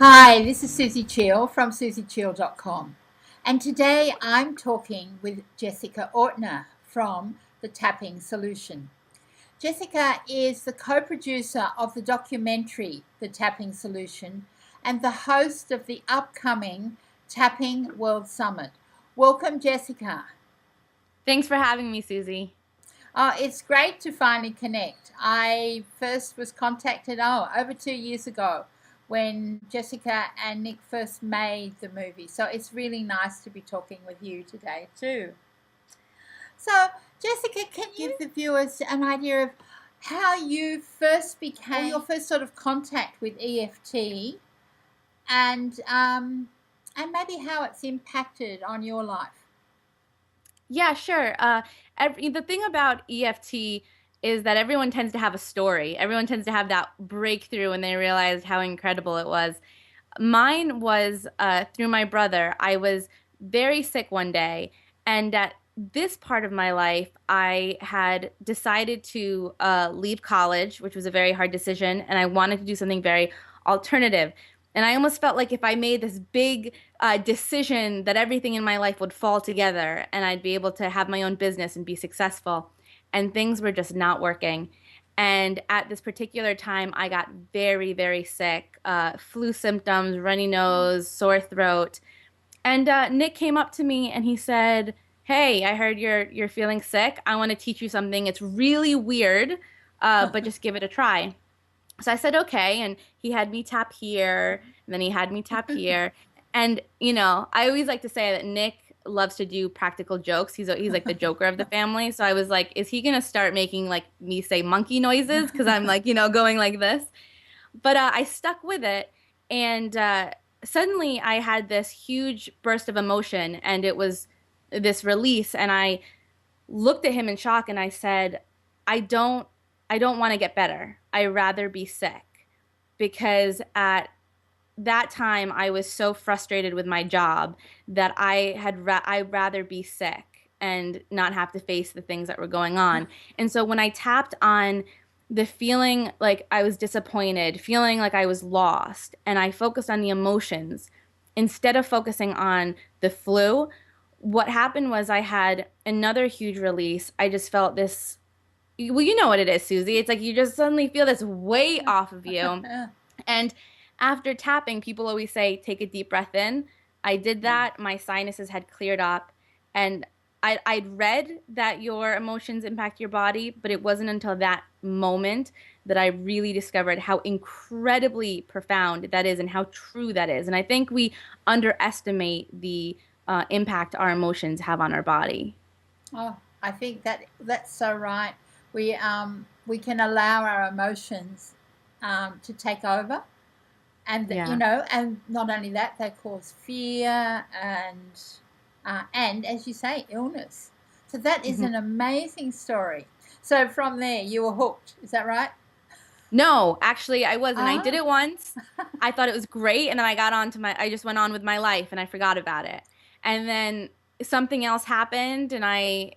Hi, this is Susie Cheel from susiechiel.com. And today I'm talking with Jessica Ortner from The Tapping Solution. Jessica is the co-producer of the documentary The Tapping Solution and the host of the upcoming Tapping World Summit. Welcome, Jessica. Thanks for having me, Susie. It's great to finally connect. I first was contacted, over 2 years ago when Jessica and Nick first made the movie. So it's really nice to be talking with you today, too. So, Jessica, can you give the viewers an idea of how you first became, or your first sort of contact with EFT, and maybe how it's impacted on your life? Yeah, sure. The thing about EFT is that everyone tends to have a story. Everyone tends to have that breakthrough when they realized how incredible it was. Mine was through my brother. I was very sick one day, and at this part of my life, I had decided to leave college, which was a very hard decision, and I wanted to do something very alternative. And I almost felt like if I made this big decision, that everything in my life would fall together, and I'd be able to have my own business and be successful. And things were just not working. And at this particular time, I got very, very sick, flu symptoms, runny nose, sore throat. And Nick came up to me and he said, "Hey, I heard you're feeling sick. I want to teach you something. It's really weird, but just give it a try." So I said, "Okay." And he had me tap here, and then he had me tap here. And I always like to say that Nick loves to do practical jokes. He's like the joker of the family. So I was like, is he gonna start making like me say monkey noises? Because I'm like, going like this. But I stuck with it, and suddenly I had this huge burst of emotion, and it was this release. And I looked at him in shock, and I said, "I don't, I don't want to get better. I rather be sick." Because at that time I was so frustrated with my job that I'd rather be sick and not have to face the things that were going on. And so when I tapped on the feeling like I was disappointed, feeling like I was lost, and I focused on the emotions instead of focusing on the flu, what happened was I had another huge release. I just felt this, well, you know what it is, Susie. It's like you just suddenly feel this weight off of you. And after tapping, people always say, take a deep breath in. I did Yeah. that. My sinuses had cleared up. And I'd read that your emotions impact your body, but it wasn't until that moment that I really discovered how incredibly profound that is and how true that is. And I think we underestimate the impact our emotions have on our body. Oh, I think that's so right. We can allow our emotions to take over, and Yeah. and not only that, they cause fear and as you say, illness. So that is Mhm. an amazing story. So from there, you were hooked. Is that right? No, actually, I wasn't. I did Ah, it once. I thought it was great, and then I just went on with my life, and I forgot about it. And then something else happened, and I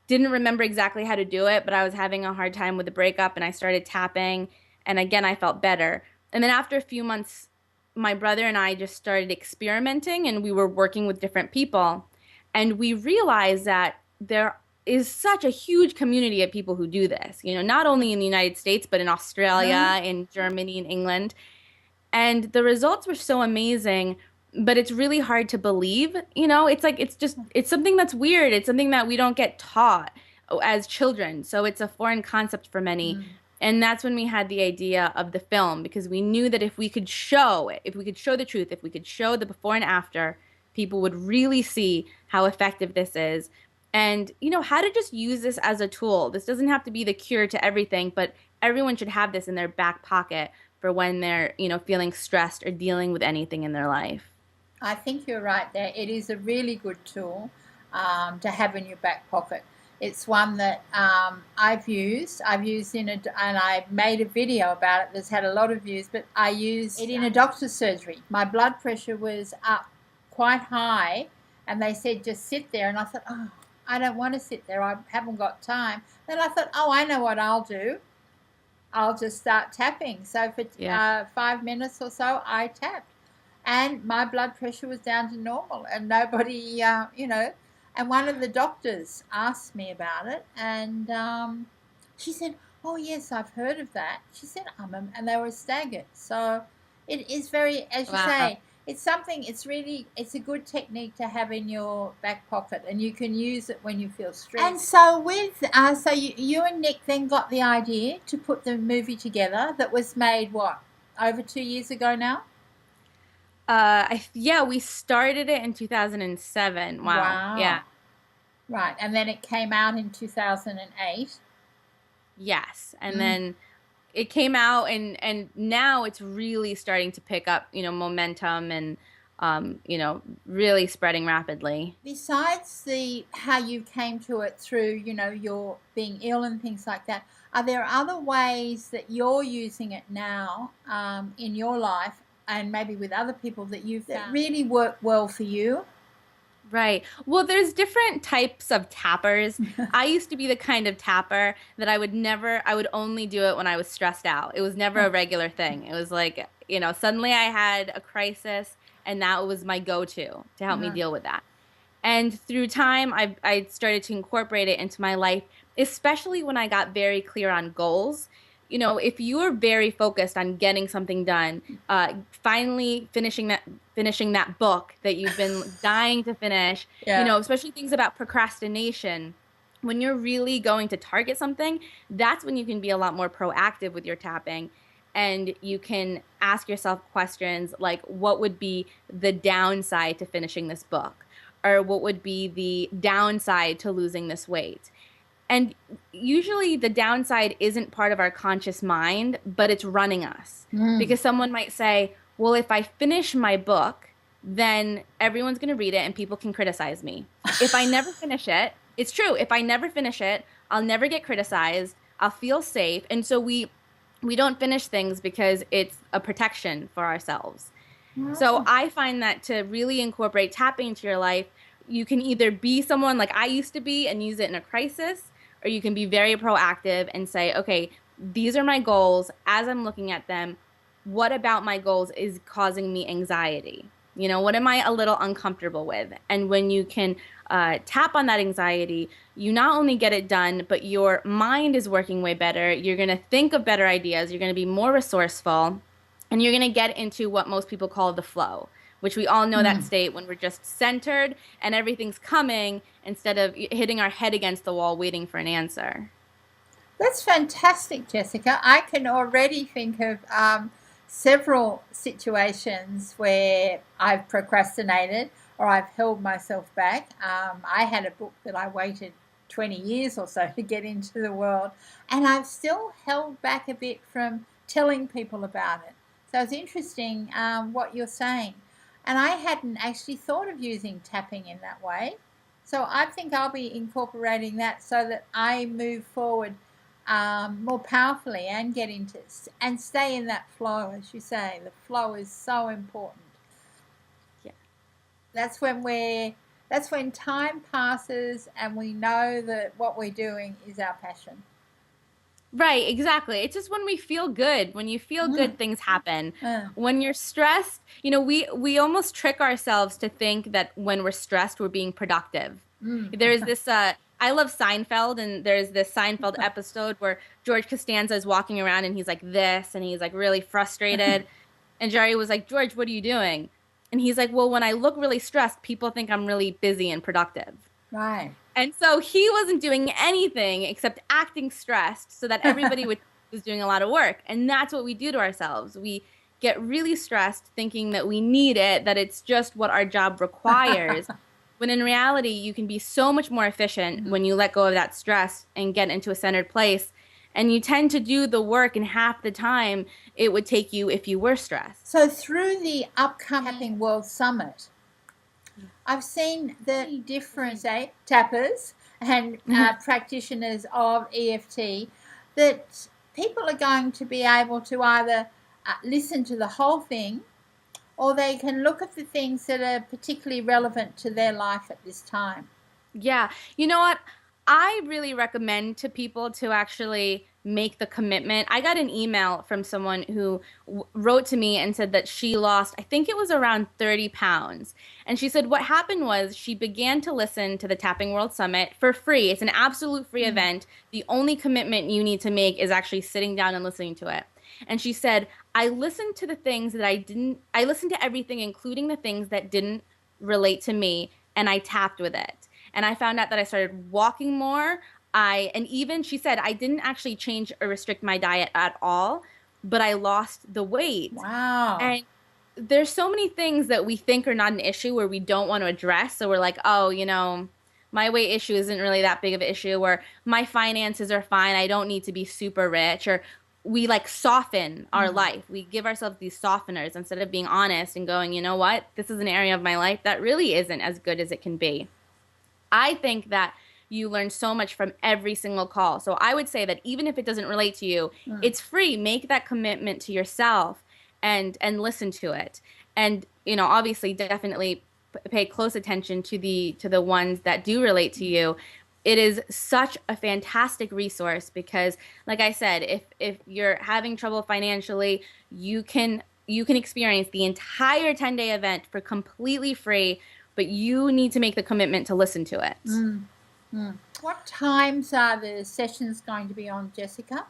didn't remember exactly how to do it, but I was having a hard time with the breakup, and I started tapping, and again, I felt better. And then after a few months, my brother and I just started experimenting, and we were working with different people, and we realized that there is such a huge community of people who do this, not only in the United States, but in ah, Australia, in Germany, in England. And the results were so amazing, but it's really hard to believe. It's like it's something that's weird. It's something that we don't get taught as children. So it's a foreign concept for many. mm. And that's when we had the idea of the film because we knew that if we could show it, if we could show the truth, if we could show the before and after, people would really see how effective this is. And how to just use this as a tool. This doesn't have to be the cure to everything, but everyone should have this in their back pocket for when they're, feeling stressed or dealing with anything in their life. I think you're right there. It is a really good tool to have in your back pocket. It's one that I've used. I've used and I made a video about it that's had a lot of views. But I used it in a doctor's surgery. My blood pressure was up quite high, and they said just sit there. And I thought, oh, I don't want to sit there. I haven't got time. Then I thought, oh, I know what I'll do. I'll just start tapping. So for Yeah. 5 minutes or so, I tapped, and my blood pressure was down to normal, and nobody, and one of the doctors asked me about it, and she said, "Oh yes, I've heard of that." She said, and they were staggered. So it is very, as you Wow. say, it's something. It's a good technique to have in your back pocket, and you can use it when you feel stressed. And so you and Nick then got the idea to put the movie together that was made what, over 2 years ago now? Yeah, we started it in 2007. Wow. Yeah. Wow. Right, and then it came out in 2008. Yes. And Mm. then it came out, and now it's really starting to pick up, momentum, and really spreading rapidly. Besides the how you came to it through, your being ill and things like that, are there other ways that you're using it now in your life and maybe with other people that you've that really work well for you? Right. Well, there's different types of tappers. I used to be the kind of tapper that I would only do it when I was stressed out. It was never a regular thing. It was like, suddenly I had a crisis, and that was my go-to to help me Uh-huh. deal with that. And through time, I started to incorporate it into my life, especially when I got very clear on goals. If you are very focused on getting something done, finally finishing that book that you've been dying to finish, Yeah. especially things about procrastination. When you're really going to target something, that's when you can be a lot more proactive with your tapping. And you can ask yourself questions like, what would be the downside to finishing this book? Or what would be the downside to losing this weight? And usually the downside isn't part of our conscious mind, but it's running us. Mm. Because someone might say, well, if I finish my book, then everyone's going to read it and people can criticize me. If I never finish it, it's true. If I never finish it, I'll never get criticized. I'll feel safe. And so we don't finish things because it's a protection for ourselves. So Oh. I find that to really incorporate tapping into your life, you can either be someone like I used to be and use it in a crisis, or you can be very proactive and say, okay, these are my goals. As I'm looking at them, what about my goals is causing me anxiety? What am I a little uncomfortable with? And when you can tap on that anxiety, you not only get it done, but your mind is working way better. You're going to think of better ideas. You're going to be more resourceful. And you're going to get into what most people call the flow, which we all know that Mm. state when we're just centered and everything's coming instead of hitting our head against the wall waiting for an answer. That's fantastic, Jessica. I can already think of several situations where I've procrastinated or I've held myself back. I had a book that I waited 20 years or so to get into the world, and I've still held back a bit from telling people about it. So it's interesting what you're saying. And I hadn't actually thought of using tapping in that way. So I think I'll be incorporating that so that I move forward more powerfully and get into and stay in that flow, as you say. The flow is so important. Yeah. That's when time passes and we know that what we're doing is our passion. Right, exactly. It's just when we feel good. When you feel Mm. good, things happen. Uh, When you're stressed, we almost trick ourselves to think that when we're stressed, we're being productive. mm. There's this I love Seinfeld, and there's this Seinfeld episode where George Costanza is walking around and he's like this and he's like really frustrated. And Jerry was like, "George, what are you doing?" And he's like, "Well, when I look really stressed, people think I'm really busy and productive." Right. And so he wasn't doing anything except acting stressed so that everybody would was doing a lot of work. And that's what we do to ourselves. We get really stressed thinking that we need it, that it's just what our job requires. When in reality, you can be so much more efficient when you let go of that stress and get into a centered place. And you tend to do the work in half the time it would take you if you were stressed. So through the upcoming World Summit, I've seen the different, say, tappers and practitioners of EFT that people are going to be able to either listen to the whole thing or they can look at the things that are particularly relevant to their life at this time. Yeah. You know what? I really recommend to people to actually make the commitment. I got an email from someone who wrote to me and said that she lost, I think it was around 30 pounds. And she said what happened was she began to listen to the Tapping World Summit for free. It's an absolute free event. The only commitment you need to make is actually sitting down and listening to it. And she said, I listened to the things that I listened to everything, including the things that didn't relate to me, and I tapped with it. And I found out that I started walking more. And even she said, I didn't actually change or restrict my diet at all, but I lost the weight. Wow. And there's so many things that we think are not an issue where we don't want to address. So we're like, oh, my weight issue isn't really that big of an issue, or my finances are fine. I don't need to be super rich. Or we like soften our life. We give ourselves these softeners instead of being honest and going, you know what? This is an area of my life that really isn't as good as it can be. I think that you learn so much from every single call. So I would say that even if it doesn't relate to you, it's free. Make that commitment to yourself and listen to it. And obviously definitely pay close attention to the ones that do relate to you. It is such a fantastic resource because like I said, if you're having trouble financially, you can experience the entire 10-day event for completely free, but you need to make the commitment to listen to it. What times are the sessions going to be on, Jessica?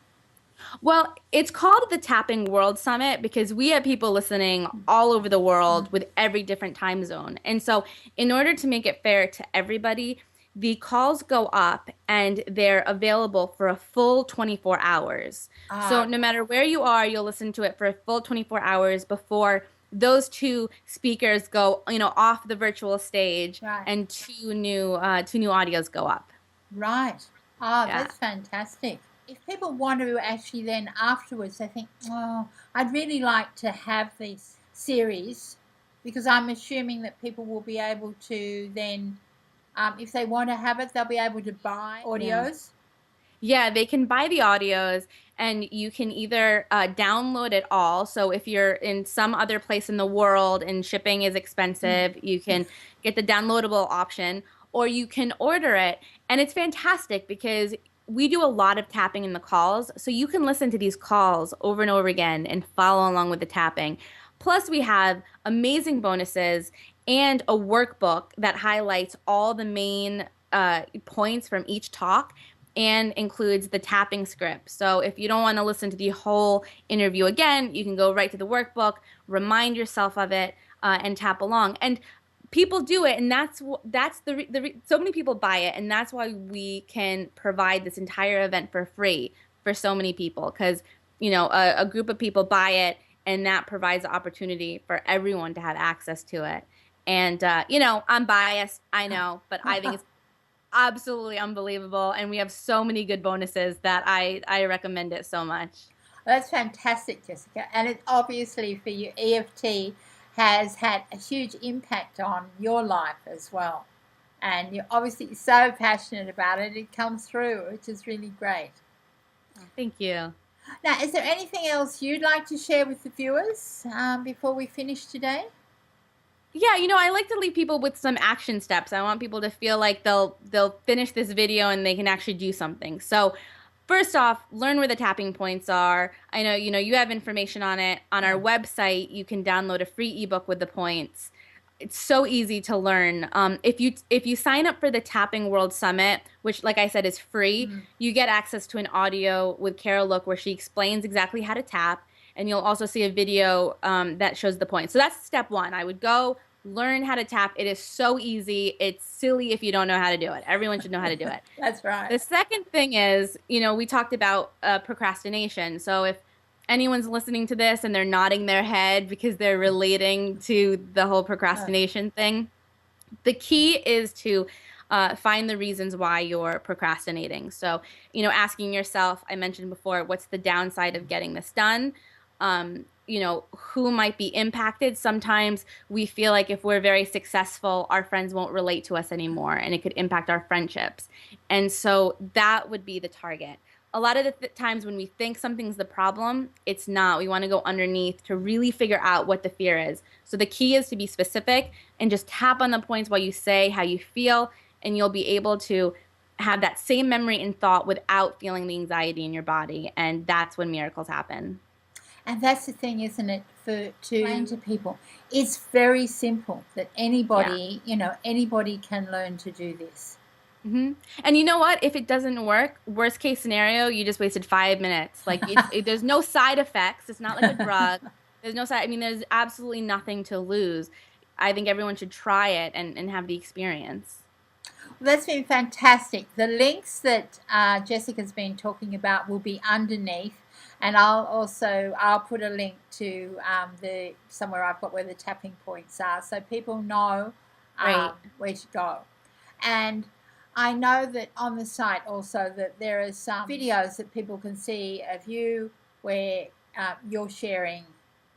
Well, it's called the Tapping World Summit because we have people listening all over the world with every different time zone. And so, in order to make it fair to everybody, the calls go up and they're available for a full 24 hours. So, no matter where you are, you'll listen to it for a full 24 hours before those two speakers go, off the virtual stage, Right. and two new audios go up. Right. Yeah. That's fantastic. If people want to actually then afterwards, they think, oh, I'd really like to have this series, because I'm assuming that people will be able to then, if they want to have it, they'll be able to buy audios. Yeah, they can buy the audios and you can either download it all. So if you're in some other place in the world and shipping is expensive, you can get the downloadable option, or you can order it. And it's fantastic because we do a lot of tapping in the calls. So you can listen to these calls over and over again and follow along with the tapping. Plus, we have amazing bonuses and a workbook that highlights all the main points from each talk and includes the tapping script. So if you don't want to listen to the whole interview again, you can go right to the workbook, remind yourself of it, and tap along. And people do it, and that's so many people buy it, and that's why we can provide this entire event for free for so many people, because a group of people buy it, and that provides the opportunity for everyone to have access to it. And I'm biased, I know, but I think it's absolutely unbelievable, and we have so many good bonuses that I recommend it so much. That's fantastic, Jessica. And it obviously for you, EFT has had a huge impact on your life as well. And you're obviously so passionate about it. It comes through, which is really great. Thank you. Now, is there anything else you'd like to share with the viewers before we finish today? Yeah, I like to leave people with some action steps. I want people to feel like they'll finish this video and they can actually do something. So, first off, learn where the tapping points are. I know, you have information on it. On our website, you can download a free ebook with the points. It's so easy to learn. If you sign up for the Tapping World Summit, which, like I said, is free, you get access to an audio with Carol Look where she explains exactly how to tap, and you'll also see a video that shows the points. So that's step one. I would go learn how to tap. It is so easy. It's silly if you don't know how to do it. Everyone should know how to do it. That's right. The second thing is, we talked about procrastination. So if anyone's listening to this and they're nodding their head because they're relating to the whole procrastination thing, the key is to find the reasons why you're procrastinating. So, asking yourself, I mentioned before, what's the downside of getting this done? Who might be impacted. Sometimes we feel like if we're very successful, our friends won't relate to us anymore, and it could impact our friendships. And so that would be the target. A lot of the times when we think something's the problem, it's not. We want to go underneath to really figure out what the fear is. So the key is to be specific and just tap on the points while you say how you feel, and you'll be able to have that same memory and thought without feeling the anxiety in your body. And that's when miracles happen. And that's the thing, isn't it, to explain to people. It's very simple that anybody, anybody can learn to do this. Mm-hmm. And you know what? If it doesn't work, worst case scenario, you just wasted 5 minutes. Like there's no side effects. It's not like a drug. There's no side. I mean, there's absolutely nothing to lose. I think everyone should try it and have the experience. Well, that's been fantastic. The links that Jessica's been talking about will be underneath, and I'll put a link to the somewhere I've got where the tapping points are, so people know where to go. And I know that on the site also that there are some videos that people can see of you where you're sharing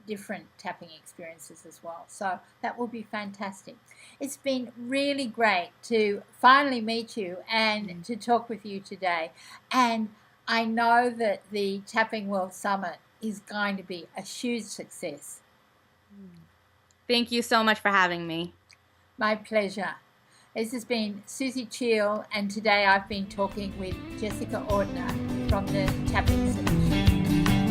different tapping experiences as well. So that will be fantastic. It's been really great to finally meet you and to talk with you today. And I know that the Tapping World Summit is going to be a huge success. Thank you so much for having me. My pleasure. This has been Susie Cheel, and today I've been talking with Jessica Ortner from the Tapping Solution.